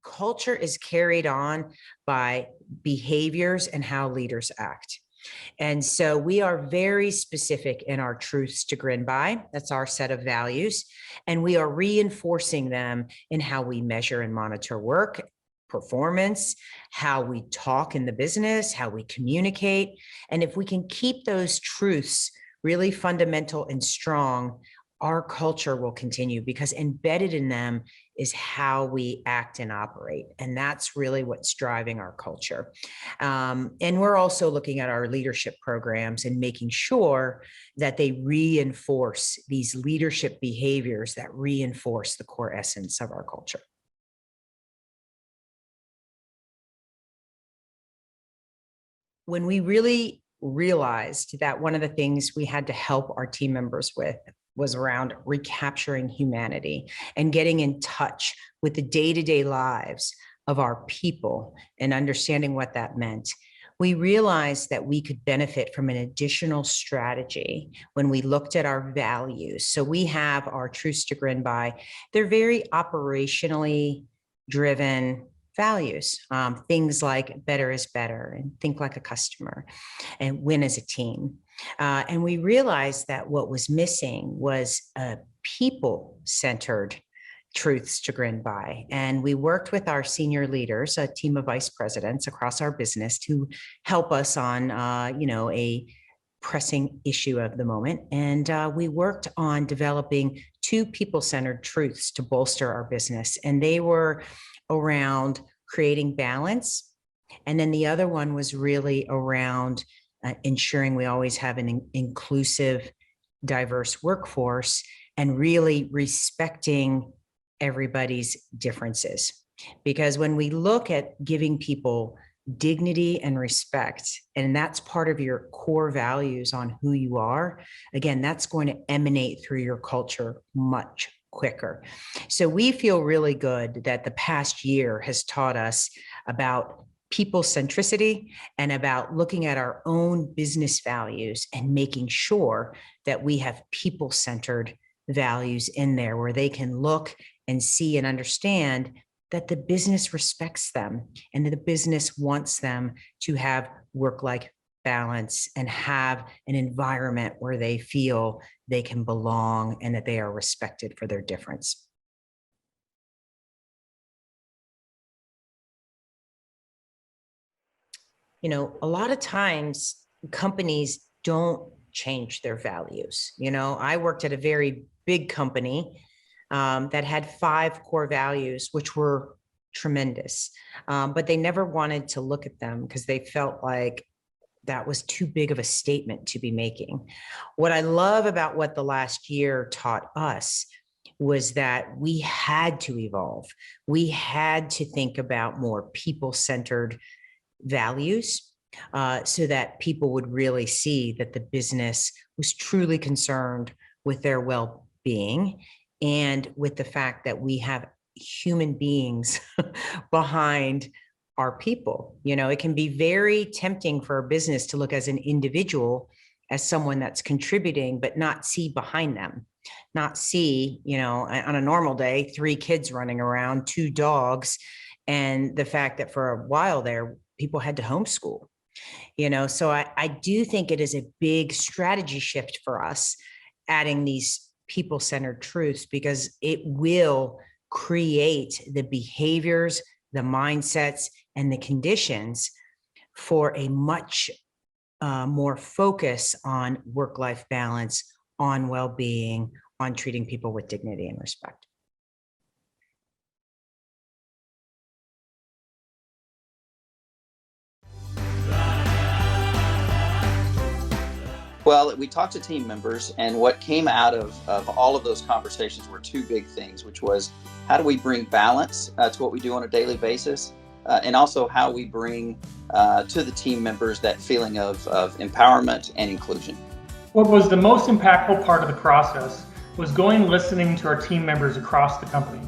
culture is carried on by behaviors and how leaders act. And so we are very specific in our truths to Grin By. That's our set of values. And we are reinforcing them in how we measure and monitor work, performance, how we talk in the business, how we communicate. And if we can keep those truths really fundamental and strong, our culture will continue, because embedded in them is how we act and operate. And that's really what's driving our culture. And we're also looking at our leadership programs and making sure that they reinforce these leadership behaviors that reinforce the core essence of our culture. When we really realized that one of the things we had to help our team members with was around recapturing humanity and getting in touch with the day-to-day lives of our people and understanding what that meant, we realized that we could benefit from an additional strategy when we looked at our values. So we have our Truths to Grin By. They're very operationally driven values, things like better is better and think like a customer and win as a team. And we realized that what was missing was a people-centered truths to Grin By. And we worked with our senior leaders, a team of vice presidents across our business, to help us on, a pressing issue of the moment. And we worked on developing 2 people-centered truths to bolster our business. And they were around creating balance. And then the other one was really around ensuring we always have an inclusive, diverse workforce and really respecting everybody's differences. Because when we look at giving people dignity and respect, and that's part of your core values on who you are, again, that's going to emanate through your culture much quicker. So we feel really good that the past year has taught us about people centricity and about looking at our own business values and making sure that we have people-centered values in there where they can look and see and understand that the business respects them and that the business wants them to have work-life balance and have an environment where they feel they can belong and that they are respected for their difference. You know, a lot of times companies don't change their values. You know, I worked at a very big company that had 5 core values, which were tremendous, but they never wanted to look at them because they felt like that was too big of a statement to be making. What I love about what the last year taught us was that we had to evolve. We had to think about more people-centered values so that people would really see that the business was truly concerned with their well-being and with the fact that we have human beings behind our people. You know, it can be very tempting for a business to look as an individual, as someone that's contributing, but not see behind them, not see, you know, on a normal day, 3 kids running around, 2 dogs, and the fact that for a while there, people had to homeschool, you know. So I do think it is a big strategy shift for us, adding these people-centered truths, because it will create the behaviors, the mindsets, and the conditions for a much more focus on work-life balance, on well-being, on treating people with dignity and respect. Well, we talked to team members, and what came out of all of those conversations were 2 big things, which was how do we bring balance to what we do on a daily basis, and also how we bring to the team members that feeling of empowerment and inclusion. What was the most impactful part of the process was going and listening to our team members across the company.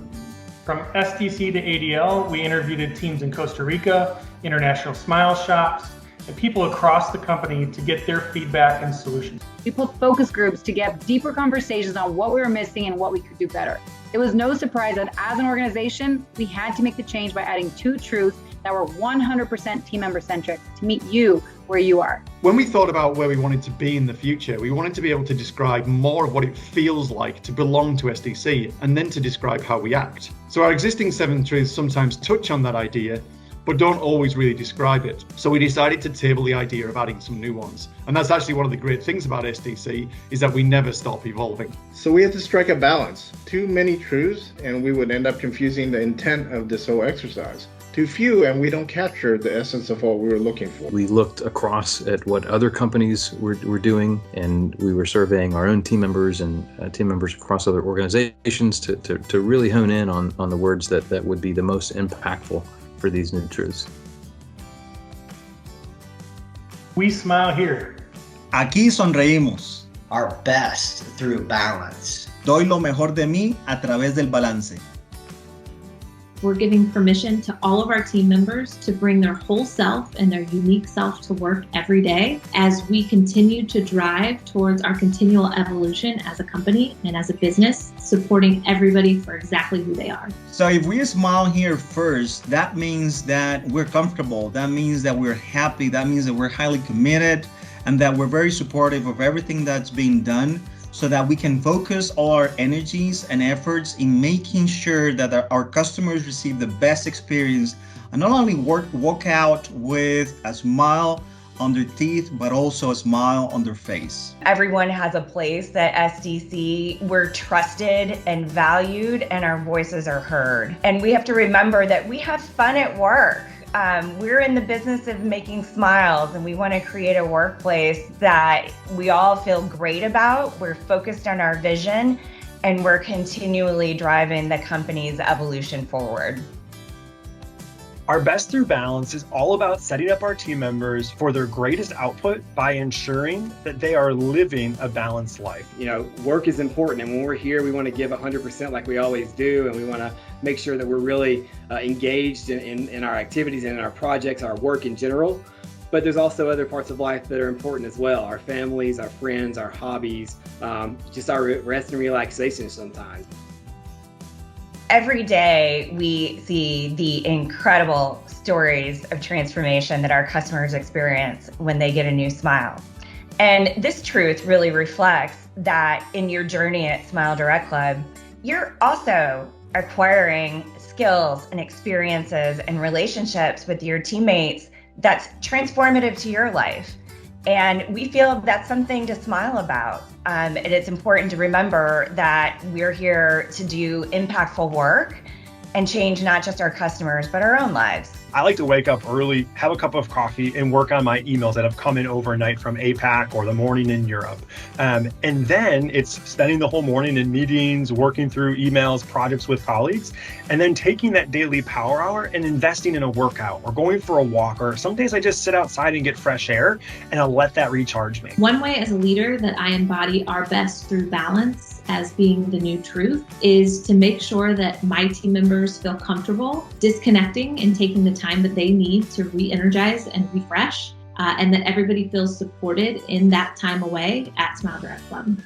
From SDC to ADL, we interviewed teams in Costa Rica, international SmileShops, and people across the company to get their feedback and solutions. We pulled focus groups to get deeper conversations on what we were missing and what we could do better. It was no surprise that as an organization, we had to make the change by adding 2 truths that were 100% team member centric to meet you where you are. When we thought about where we wanted to be in the future, we wanted to be able to describe more of what it feels like to belong to SDC and then to describe how we act. So our existing 7 truths sometimes touch on that idea, but don't always really describe it. So we decided to table the idea of adding some new ones. And that's actually one of the great things about SDC, is that we never stop evolving. So we had to strike a balance. Too many truths and we would end up confusing the intent of this whole exercise. Too few and we don't capture the essence of what we were looking for. We looked across at what other companies were doing, and we were surveying our own team members and team members across other organizations to really hone in on the words that would be the most impactful for these new truths. We smile here. Aquí sonreímos. Our best through balance. Doy lo mejor de mí a través del balance. We're giving permission to all of our team members to bring their whole self and their unique self to work every day as we continue to drive towards our continual evolution as a company and as a business, supporting everybody for exactly who they are. So if we smile here first, that means that we're comfortable. That means that we're happy. That means that we're highly committed and that we're very supportive of everything that's being done, so that we can focus all our energies and efforts in making sure that our customers receive the best experience and not only walk out with a smile on their teeth, but also a smile on their face. Everyone has a place at SDC. We're trusted and valued, and our voices are heard. And we have to remember that we have fun at work. We're in the business of making smiles, and we want to create a workplace that we all feel great about. We're focused on our vision, and we're continually driving the company's evolution forward. Our best through balance is all about setting up our team members for their greatest output by ensuring that they are living a balanced life. You know, work is important, and when we're here, we want to give 100% like we always do, and we want to make sure that we're really engaged in our activities and in our projects, our work in general. But there's also other parts of life that are important as well. Our families, our friends, our hobbies, just our rest and relaxation sometimes. Every day we see the incredible stories of transformation that our customers experience when they get a new smile. And this truth really reflects that in your journey at SmileDirectClub, you're also acquiring skills and experiences and relationships with your teammates that's transformative to your life. And we feel that's something to smile about. And it's important to remember that we're here to do impactful work and change not just our customers, but our own lives. I like to wake up early, have a cup of coffee, and work on my emails that have come in overnight from APAC or the morning in Europe. And then it's spending the whole morning in meetings, working through emails, projects with colleagues, and then taking that daily power hour and investing in a workout or going for a walk. Or some days I just sit outside and get fresh air, and I'll let that recharge me. One way as a leader that I embody our best through balance as being the new truth is to make sure that my team members feel comfortable disconnecting and taking the time that they need to re-energize and refresh, and that everybody feels supported in that time away at SmileDirectClub.